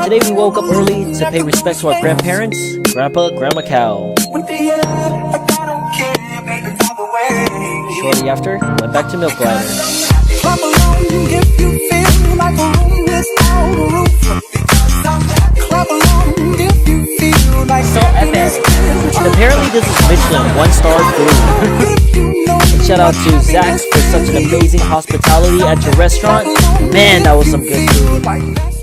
Today we woke up early to pay respect to our grandparents, Grandpa, Grandma Cow. Shortly after, went back to Milk Glider. Clap along if you feel like a room without a roof. Clap along if you feel like So epic. And apparently this is Michelin 1-star food. And shout out to Zach for such an amazing hospitality at your restaurant. Man, that was some good food.